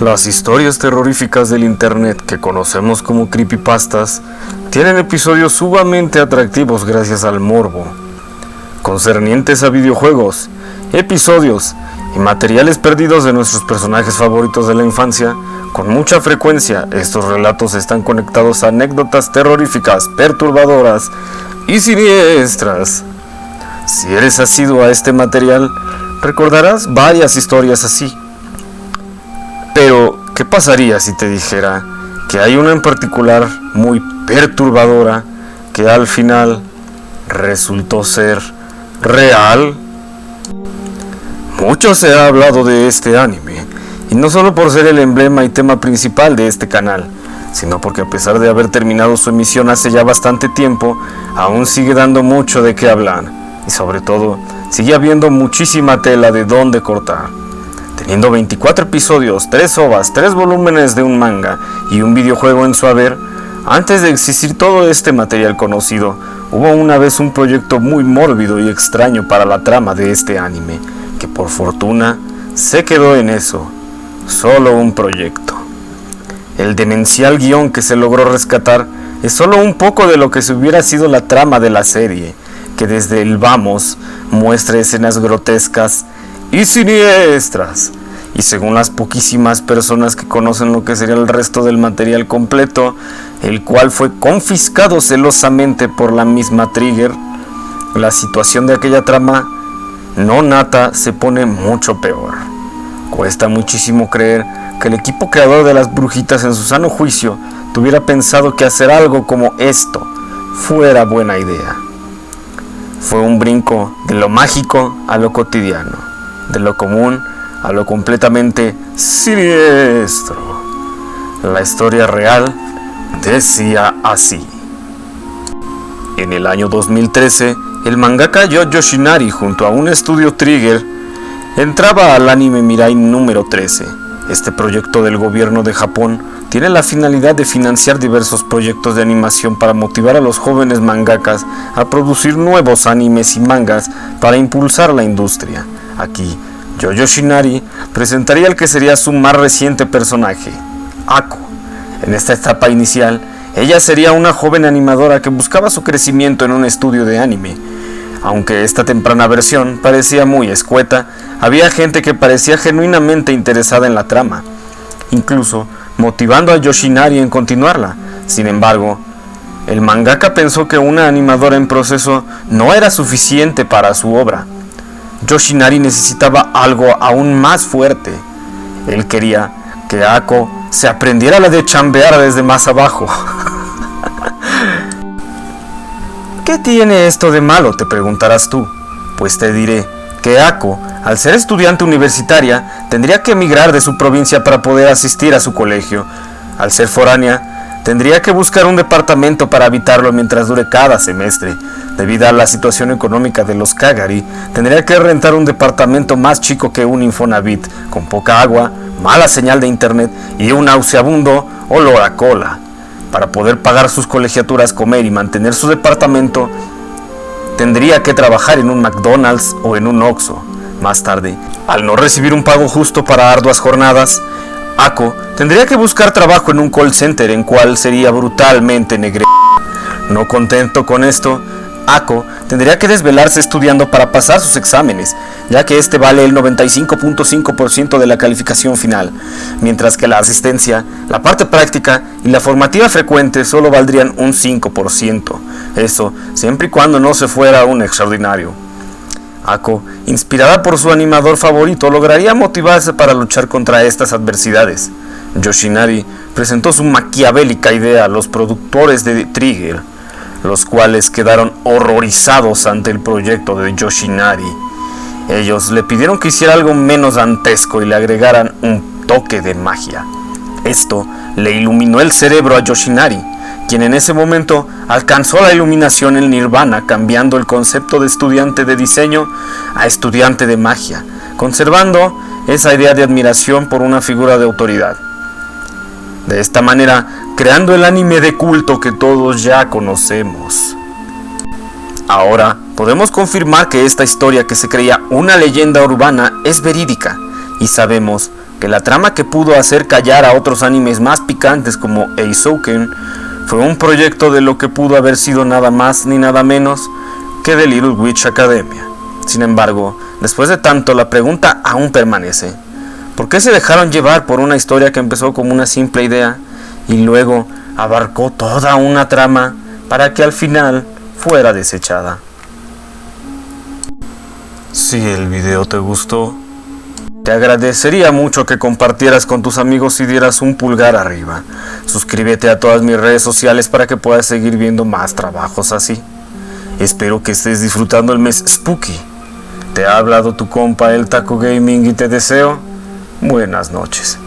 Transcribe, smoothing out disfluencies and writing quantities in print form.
Las historias terroríficas del internet que conocemos como creepypastas tienen episodios sumamente atractivos gracias al morbo, concernientes a videojuegos, episodios y materiales perdidos de nuestros personajes favoritos de la infancia. Con mucha frecuencia estos relatos están conectados a anécdotas terroríficas, perturbadoras y siniestras. Si eres asiduo a este material, recordarás varias historias así. Pero, ¿qué pasaría si te dijera que hay una en particular muy perturbadora que al final resultó ser real? Mucho se ha hablado de este anime, y no solo por ser el emblema y tema principal de este canal, sino porque a pesar de haber terminado su emisión hace ya bastante tiempo, aún sigue dando mucho de qué hablar, y sobre todo, sigue habiendo muchísima tela de dónde cortar. Teniendo 24 episodios, 3 OVAs, 3 volúmenes de un manga y un videojuego en su haber, antes de existir todo este material conocido, hubo una vez un proyecto muy mórbido y extraño para la trama de este anime, que por fortuna se quedó en eso, solo un proyecto. El demencial guión que se logró rescatar es solo un poco de lo que se hubiera sido la trama de la serie, que desde el vamos muestra escenas grotescas y siniestras, y según las poquísimas personas que conocen lo que sería el resto del material completo, el cual fue confiscado celosamente por la misma Trigger, la situación de aquella trama no nata se pone mucho peor. Cuesta muchísimo creer que el equipo creador de las brujitas en su sano juicio tuviera pensado que hacer algo como esto fuera buena idea. Fue un brinco de lo mágico a lo cotidiano, de lo común a lo completamente siniestro. La historia real decía así. En el año 2013, el mangaka Yo Yoshinari junto a un estudio Trigger entraba al anime Mirai número 13. Este proyecto del gobierno de Japón tiene la finalidad de financiar diversos proyectos de animación para motivar a los jóvenes mangakas a producir nuevos animes y mangas para impulsar la industria. Aquí, Yo Yoshinari presentaría el que sería su más reciente personaje, Ako. En esta etapa inicial, ella sería una joven animadora que buscaba su crecimiento en un estudio de anime. Aunque esta temprana versión parecía muy escueta, había gente que parecía genuinamente interesada en la trama, incluso motivando a Yoshinari en continuarla. Sin embargo, el mangaka pensó que una animadora en proceso no era suficiente para su obra. Yoshinari necesitaba algo aún más fuerte. Él quería que Ako se aprendiera la de chambear desde más abajo. ¿Qué tiene esto de malo?, te preguntarás tú. Pues te diré que Ako, al ser estudiante universitaria, tendría que emigrar de su provincia para poder asistir a su colegio. Al ser foránea, tendría que buscar un departamento para habitarlo mientras dure cada semestre. Debido a la situación económica de los Kagari, tendría que rentar un departamento más chico que un Infonavit, con poca agua, mala señal de internet y un nauseabundo olor a cola. Para poder pagar sus colegiaturas, comer y mantener su departamento, tendría que trabajar en un McDonald's o en un Oxxo. Más tarde, al no recibir un pago justo para arduas jornadas, Ako tendría que buscar trabajo en un call center en cual sería brutalmente negre. No contento con esto, Ako tendría que desvelarse estudiando para pasar sus exámenes, ya que este vale el 95.5% de la calificación final, mientras que la asistencia, la parte práctica y la formativa frecuente solo valdrían un 5%. Eso siempre y cuando no se fuera un extraordinario. Ako, inspirada por su animador favorito, lograría motivarse para luchar contra estas adversidades. Yoshinari presentó su maquiavélica idea a los productores de Trigger, los cuales quedaron horrorizados ante el proyecto de Yoshinari. Ellos le pidieron que hiciera algo menos dantesco y le agregaran un toque de magia. Esto le iluminó el cerebro a Yoshinari, quien en ese momento alcanzó la iluminación en Nirvana, cambiando el concepto de estudiante de diseño a estudiante de magia, conservando esa idea de admiración por una figura de autoridad. De esta manera, creando el anime de culto que todos ya conocemos. Ahora, podemos confirmar que esta historia que se creía una leyenda urbana es verídica, y sabemos que la trama que pudo hacer callar a otros animes más picantes como Eizouken fue un proyecto de lo que pudo haber sido nada más ni nada menos que The Little Witch Academia. Sin embargo, después de tanto, la pregunta aún permanece. ¿Por qué se dejaron llevar por una historia que empezó como una simple idea y luego abarcó toda una trama para que al final fuera desechada? Si el video te gustó, te agradecería mucho que compartieras con tus amigos y dieras un pulgar arriba. Suscríbete a todas mis redes sociales para que puedas seguir viendo más trabajos así. Espero que estés disfrutando el mes Spooky. Te ha hablado tu compa el Taco Gaming y te deseo buenas noches.